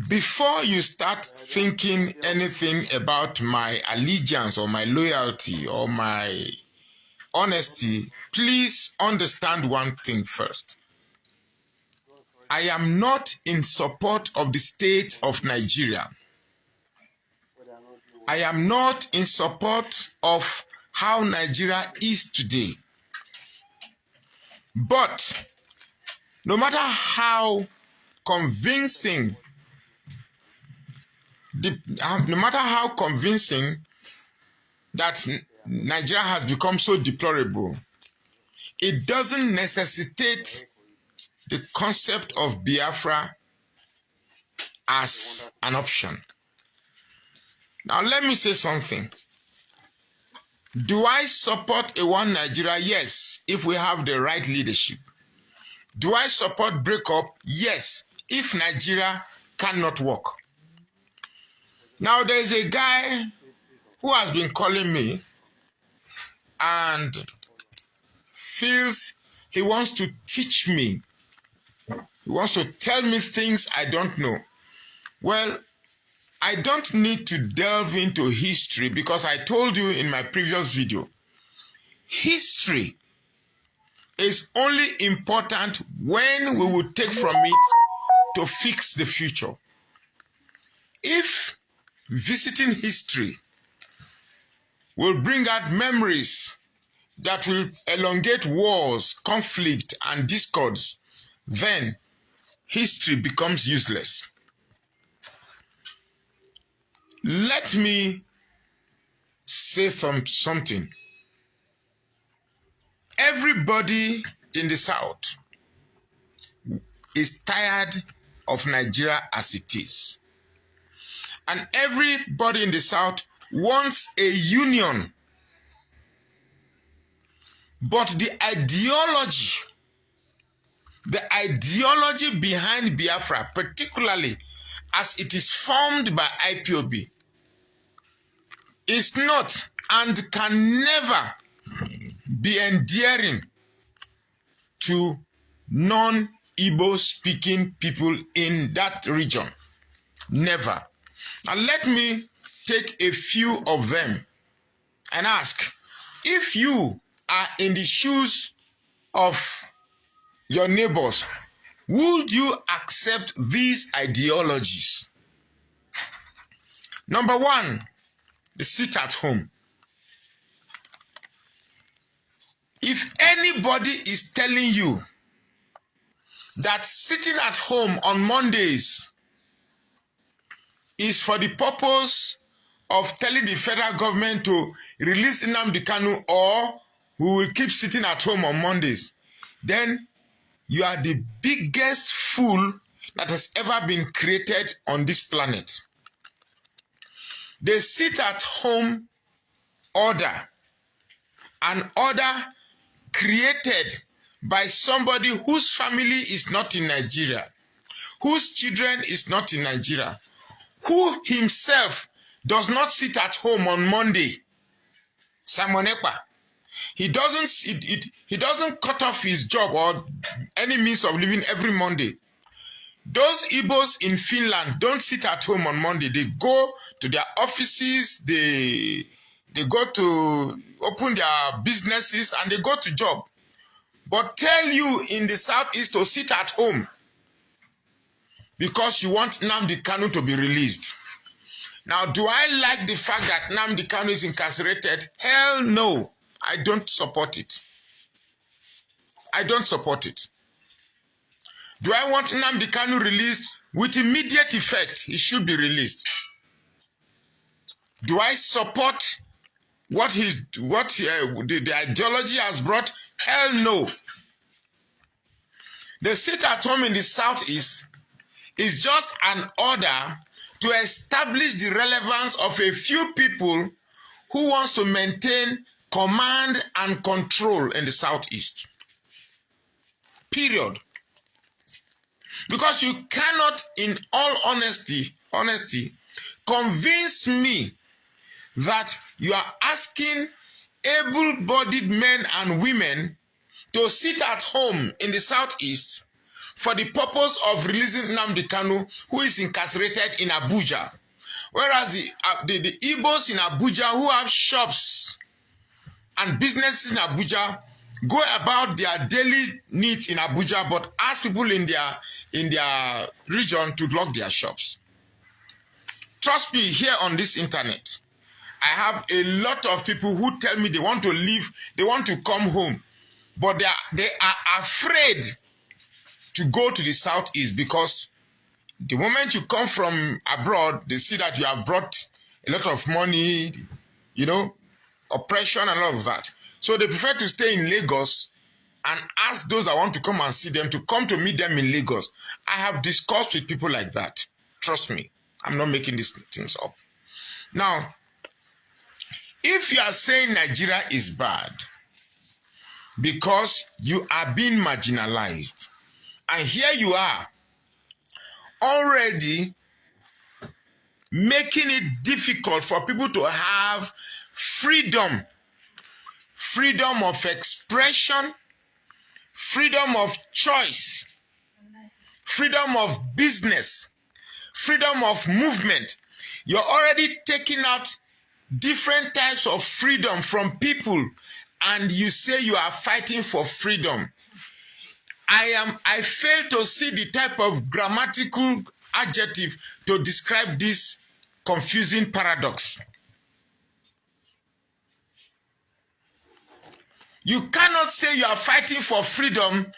before you start thinking anything about my allegiance or my loyalty or my honesty, please understand one thing first. I am not in support of the state of Nigeria. I am not in support of how Nigeria is today. But no matter how convincing that Nigeria has become so deplorable, it doesn't necessitate the concept of Biafra as an option. Now, let me say something. Do I support a one Nigeria? Yes, if we have the right leadership. Do I support breakup? Yes, if Nigeria cannot work. Now, there is a guy who has been calling me and feels he wants to teach me. He wants to tell me things I don't know. Well, I don't need to delve into history because I told you in my previous video, history is only important when we will take from it to fix the future. If visiting history will bring out memories that will elongate wars, conflict, and discords, then history becomes useless. Let me say something. Everybody in the South is tired of Nigeria as it is. And everybody in the South wants a union. But the ideology behind Biafra, particularly as it is formed by IPOB, is not and can never be endearing to non-Igbo speaking people in that region. Never. Now let me take a few of them and ask, if you are in the shoes of your neighbors, would you accept these ideologies? Number one, the sit at home. If anybody is telling you that sitting at home on Mondays is for the purpose of telling the federal government to release Nnamdi Kanu, or we will keep sitting at home on Mondays, then you are the biggest fool that has ever been created on this planet. The sit at home order, an order created by somebody whose family is not in Nigeria, whose children is not in Nigeria, who himself does not sit at home on Monday. Simon Ekpa. He doesn't cut off his job or any means of living every Monday. Those Igbos in Finland don't sit at home on Monday. They go to their offices, they go to open their businesses, and they go to job. But tell you in the Southeast to sit at home because you want Nnamdi Kanu to be released. Now, do I like the fact that Nnamdi Kanu is incarcerated? Hell no. I don't support it. I don't support it. Do I want Nnamdi Kanu released? With immediate effect, he should be released. Do I support what the ideology has brought? Hell no. The sit at home in the Southeast is just an order to establish the relevance of a few people who wants to maintain command and control in the Southeast. Period. Because you cannot, in all honesty, convince me that you are asking able-bodied men and women to sit at home in the Southeast for the purpose of releasing Nnamdi Kanu, who is incarcerated in Abuja. Whereas the Igbos in Abuja who have shops and businesses in Abuja go about their daily needs in Abuja, but ask people in their region to lock their shops. Trust me, here on this internet, I have a lot of people who tell me they want to leave, they want to come home, but they are afraid to go to the southeast because the moment you come from abroad, they see that you have brought a lot of money, you know, oppression and all of that. So they prefer to stay in Lagos and ask those that want to come and see them to come to meet them in Lagos. I have discussed with people like that. Trust me, I'm not making these things up. Now, if you are saying Nigeria is bad because you are being marginalized, and here you are already making it difficult for people to have freedom of expression, freedom of choice, freedom of business, freedom of movement. You're already taking out different types of freedom from people, and you say you are fighting for freedom. I fail to see the type of grammatical adjective to describe this confusing paradox. You cannot say you are fighting for freedom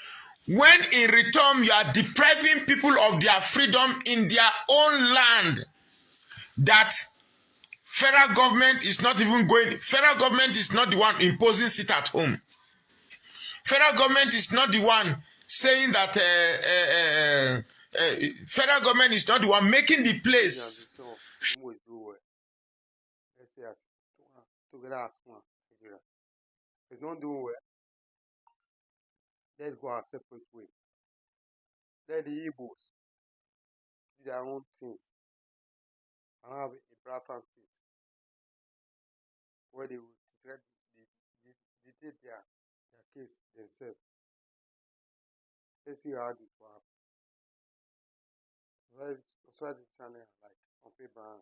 when in return you are depriving people of their freedom in their own land. That federal government is not even going, federal government is not the one imposing sit at home. Federal government is not the one saying that federal government is not the one making the place. It's not doing well. Let's go our separate way. Let the Igbos do their own things and have a Brafia state where they will dictate their case themselves. Let's see how this will happen. Subscribe to the channel and like on Facebook.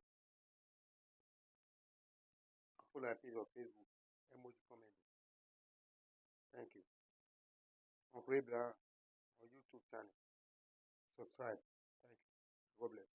Follow my page on Facebook. Emoji comment. Thank you. On Facebook on YouTube channel. Subscribe. Thank you. God bless.